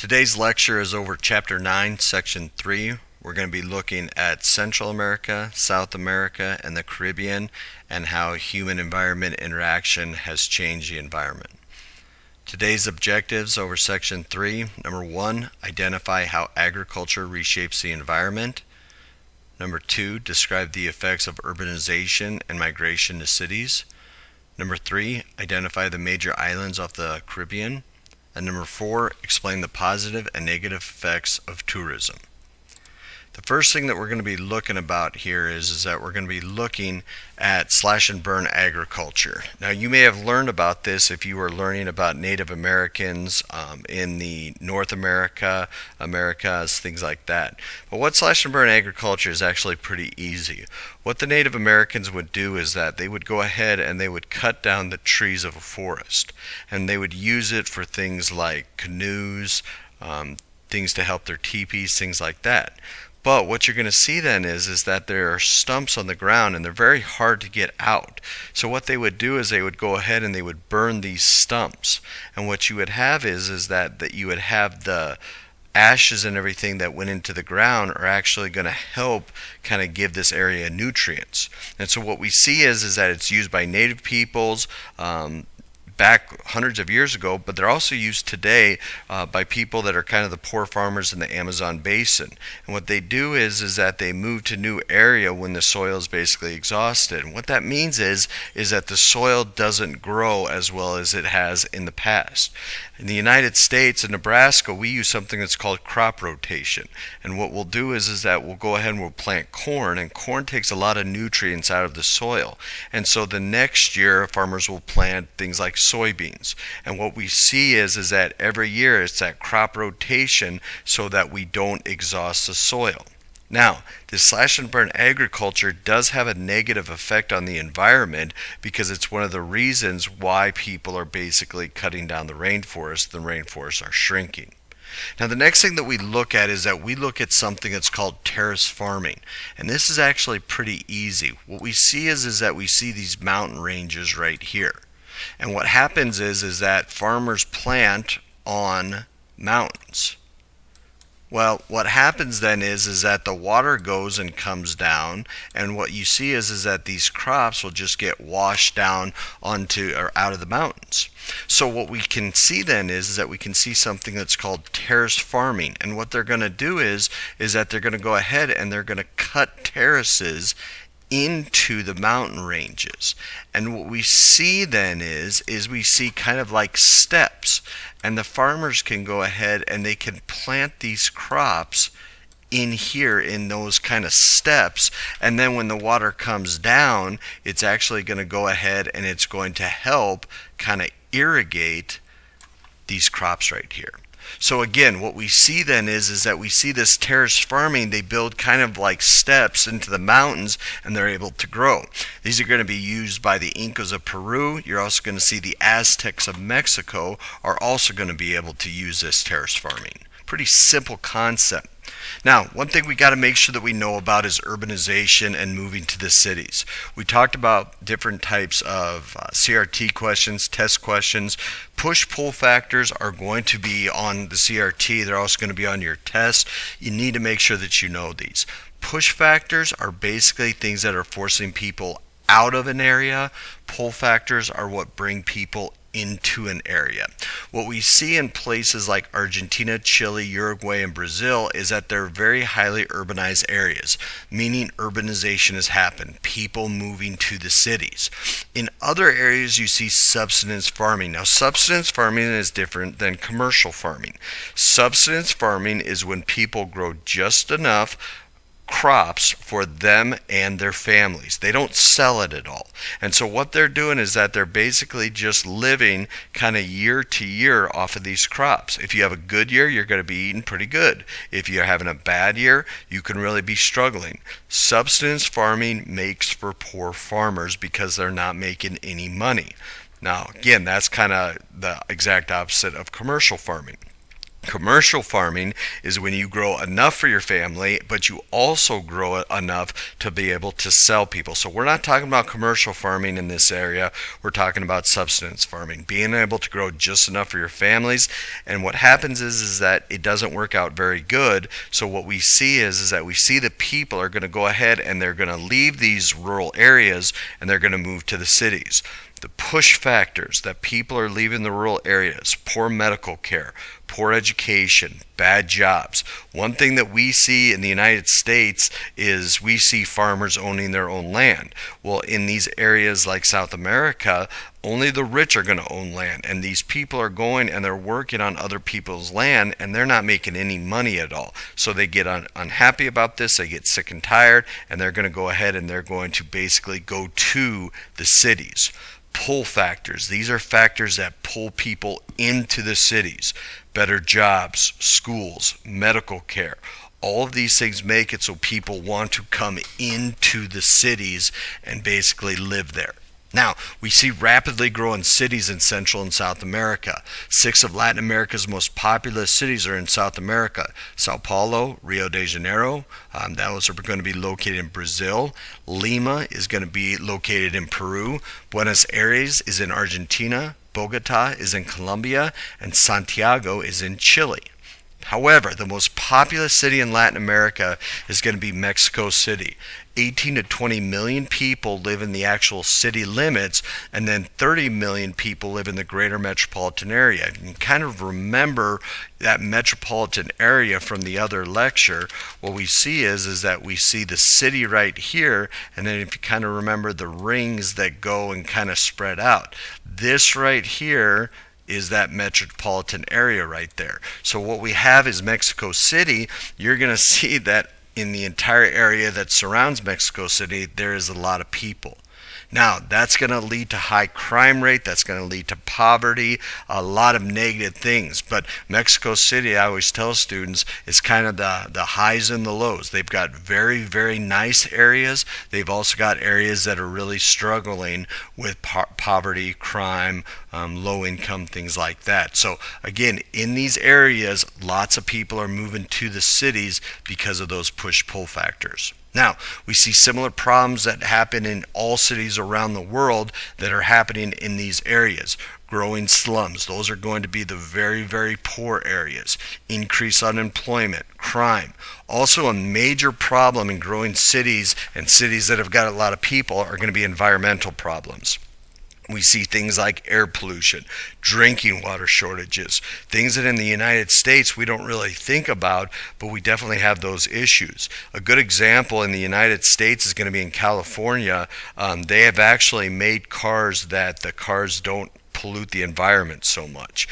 Today's lecture is over Chapter 9, Section 3. We're going to be looking at Central America, South America, and the Caribbean, and how human-environment interaction has changed the environment. Today's objectives over Section 3. Number 1, identify how agriculture reshapes the environment. Number 2, describe the effects of urbanization and migration to cities. Number 3, identify the major islands off the Caribbean. And number 4, explain the positive and negative effects of tourism. The first thing that we're going to be looking about here is that we're going to be looking at slash and burn agriculture. Now, you may have learned about this if you were learning about Native Americans in the North America, Americas, things like that. But what slash and burn agriculture is actually pretty easy. What the Native Americans would do is that they would go ahead and they would cut down the trees of a forest, and they would use it for things like canoes, things to help their teepees, things like that. But what you're going to see then is that there are stumps on the ground and they're very hard to get out. So what they would do is they would go ahead and they would burn these stumps. And what you would have is that you would have the ashes and everything that went into the ground are actually going to help kind of give this area nutrients. And so what we see is that it's used by native peoples, back hundreds of years ago, but they're also used today by people that are kind of the poor farmers in the Amazon basin. And what they do is that they move to new area when the soil is basically exhausted. And what that means is that the soil doesn't grow as well as it has in the past. In the United States, in Nebraska, we use something that's called crop rotation. And what we'll do is that we'll go ahead and we'll plant corn, and corn takes a lot of nutrients out of the soil. And so the next year, farmers will plant things like soybeans. And what we see is that every year it's that crop rotation so that we don't exhaust the soil. Now, this slash and burn agriculture does have a negative effect on the environment because it's one of the reasons why people are basically cutting down the rainforest. The rainforests are shrinking. Now, the next thing that we look at is that we look at something that's called terrace farming. And this is actually pretty easy. What we see is that we see these mountain ranges right here. And what happens is that farmers plant on mountains. Well, what happens then is that the water goes and comes down, and what you see is that these crops will just get washed down onto or out of the mountains. So what we can see then is that we can see something that's called terrace farming, and what they're going to do is that they're going to go ahead and they're going to cut terraces into the mountain ranges. And what we see then is we see kind of like steps, and the farmers can go ahead and they can plant these crops in here in those kind of steps, and then when the water comes down, it's actually going to go ahead and it's going to help kind of irrigate these crops right here. So again, what we see then is that we see this terrace farming. They build kind of like steps into the mountains and they're able to grow. These are going to be used by the Incas of Peru. You're also going to see the Aztecs of Mexico are also going to be able to use this terrace farming. Pretty simple concept. Now, one thing we got to make sure that we know about is urbanization and moving to the cities. We talked about different types of CRT questions, test questions. Push-pull factors are going to be on the CRT. They're also going to be on your test. You need to make sure that you know these. Push factors are basically things that are forcing people out of an area. Pull factors are what bring people into an area. What we see in places like Argentina, Chile, Uruguay, and Brazil is that they're very highly urbanized areas, meaning urbanization has happened, people moving to the cities. In other areas, you see subsistence farming. Now, subsistence farming is different than commercial farming. Subsistence farming is when people grow just enough crops for them and their families. They don't sell it at all. And so what they're doing is that they're basically just living kind of year to year off of these crops. If you have a good year, you're going to be eating pretty good. If you're having a bad year, you can really be struggling. Subsistence farming makes for poor farmers because they're not making any money. Now, again, that's kind of the exact opposite of commercial farming. Commercial farming is when you grow enough for your family, but you also grow enough to be able to sell people. So we're not talking about commercial farming in this area. We're talking about subsistence farming, being able to grow just enough for your families. And what happens is that it doesn't work out very good. So what we see is that we see the people are going to go ahead and they're going to leave these rural areas and they're going to move to the cities. The push factors that people are leaving the rural areas: poor medical care, poor education, bad jobs. One thing that we see in the United States is we see farmers owning their own land. Well, in these areas like South America, only the rich are going to own land, and these people are going and they're working on other people's land and they're not making any money at all. So they get unhappy about this, they get sick and tired, and they're going to go ahead and they're going to basically go to the cities. Pull factors. These are factors that pull people into the cities. Better jobs, schools, medical care. All of these things make it so people want to come into the cities and basically live there. Now, we see rapidly growing cities in Central and South America. 6 of Latin America's most populous cities are in South America: Sao Paulo, Rio de Janeiro, those are going to be located in Brazil. Lima is going to be located in Peru. Buenos Aires is in Argentina. Bogota is in Colombia. And Santiago is in Chile. However, the most populous city in Latin America is going to be Mexico City. 18 to 20 million people live in the actual city limits, and then 30 million people live in the greater metropolitan area. You can kind of remember that metropolitan area from the other lecture. What we see is that we see the city right here, and then if you kind of remember the rings that go and kind of spread out. This right here is that metropolitan area right there. So what we have is Mexico City. You're going to see that in the entire area that surrounds Mexico City, there is a lot of people. Now, that's going to lead to high crime rate. That's going to lead to poverty, a lot of negative things. But Mexico City, I always tell students, is kind of the highs and the lows. They've got very, very nice areas. They've also got areas that are really struggling with poverty, crime, low income, things like that. So again, in these areas, lots of people are moving to the cities because of those push-pull factors. Now, we see similar problems that happen in all cities around the world that are happening in these areas. Growing slums, those are going to be the very, very poor areas. Increased unemployment, crime. Also, a major problem in growing cities and cities that have got a lot of people are going to be environmental problems. We see things like air pollution, drinking water shortages, things that in the United States we don't really think about, but we definitely have those issues. A good example in the United States is going to be in California. They have actually made cars that the cars don't pollute the environment so much.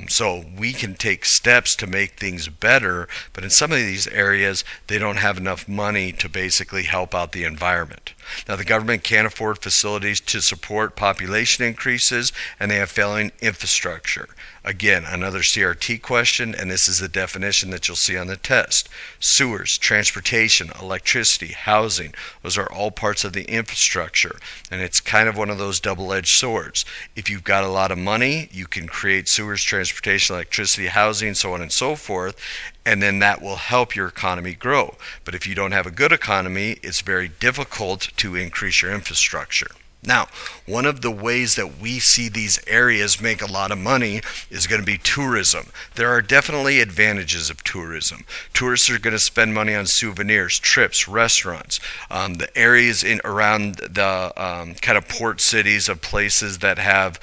So we can take steps to make things better, but in some of these areas they don't have enough money to basically help out the environment. Now, the government can't afford facilities to support population increases, and they have failing infrastructure. Again, another CRT question, and this is the definition that you'll see on the test. Sewers, transportation, electricity, housing, those are all parts of the infrastructure, and it's kind of one of those double-edged swords. If you've got a lot of money, you can create sewers, transportation, electricity, housing, so on and so forth, and then that will help your economy grow. But if you don't have a good economy, it's very difficult to increase your infrastructure. Now, one of the ways that we see these areas make a lot of money is going to be tourism. There are definitely advantages of tourism. Tourists are going to spend money on souvenirs, trips, restaurants. The areas in around the kind of port cities of places that have,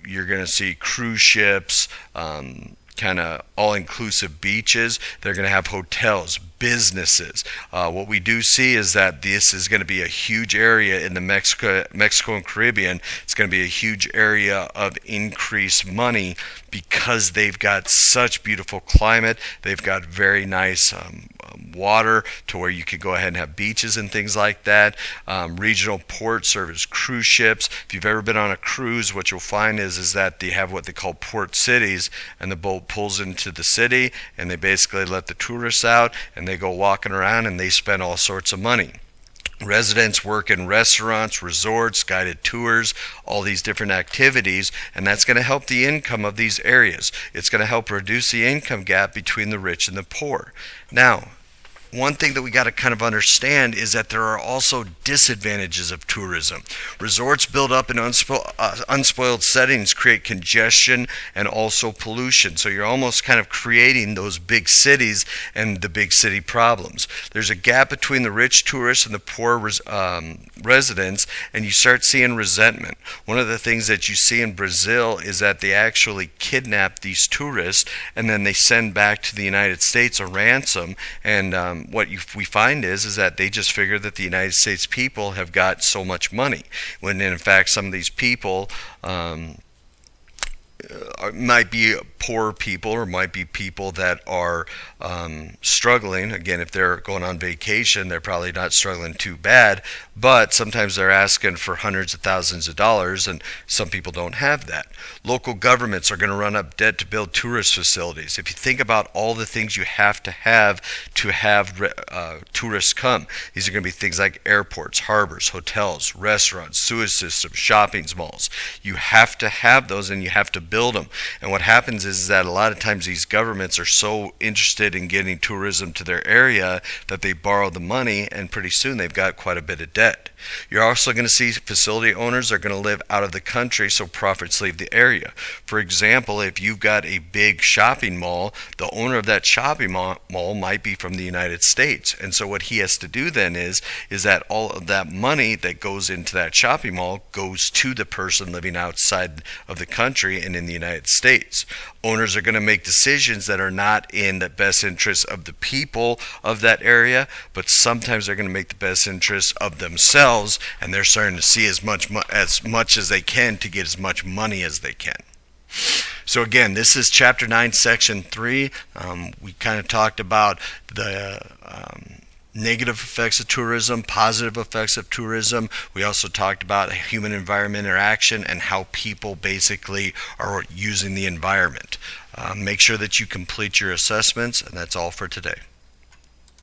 you're going to see cruise ships, kind of all-inclusive beaches. They're going to have hotels, businesses. What we do see is that this is going to be a huge area in the Mexico and Caribbean. It's going to be a huge area of increased money because they've got such beautiful climate. They've got very nice water to where you could go ahead and have beaches and things like that. Regional port service, cruise ships. If you've ever been on a cruise, what you'll find is that they have what they call port cities, and the boat pulls into the city and they basically let the tourists out and they go walking around and they spend all sorts of money. Residents work in restaurants, resorts, guided tours, all these different activities, and that's going to help the income of these areas. It's going to help reduce the income gap between the rich and the poor. Now, one thing that we got to kind of understand is that there are also disadvantages of tourism. Resorts built up in unspoiled settings create congestion and also pollution. So you're almost kind of creating those big cities and the big city problems. There's a gap between the rich tourists and the poor residents, and you start seeing resentment. One of the things that you see in Brazil is that they actually kidnap these tourists and then they send back to the United States a ransom, and we find is that they just figure that the United States people have got so much money, when in fact some of these people might be poor people, or might be people that are struggling. Again, if they're going on vacation, they're probably not struggling too bad, but sometimes they're asking for hundreds of thousands of dollars, and some people don't have that. Local governments are going to run up debt to build tourist facilities. If you think about all the things you have to have tourists come, these are going to be things like airports, harbors, hotels, restaurants, sewage systems, shopping malls. You have to have those, and you have to build them. And what happens is that a lot of times these governments are so interested in getting tourism to their area that they borrow the money, and pretty soon they've got quite a bit of debt. You're also going to see facility owners are going to live out of the country, so profits leave the area. For example, if you've got a big shopping mall, the owner of that shopping mall might be from the United States. And so what he has to do then is that all of that money that goes into that shopping mall goes to the person living outside of the country and in the United States. Owners are going to make decisions that are not in the best interest of the people of that area, but sometimes they're going to make the best interest of themselves, and they're starting to see as much as they can to get as much money as they can. So again, this is chapter 9, section 3. We kind of talked about the negative effects of tourism, positive effects of tourism. We also talked about human-environment interaction and how people basically are using the environment. Make sure that you complete your assessments, and that's all for today.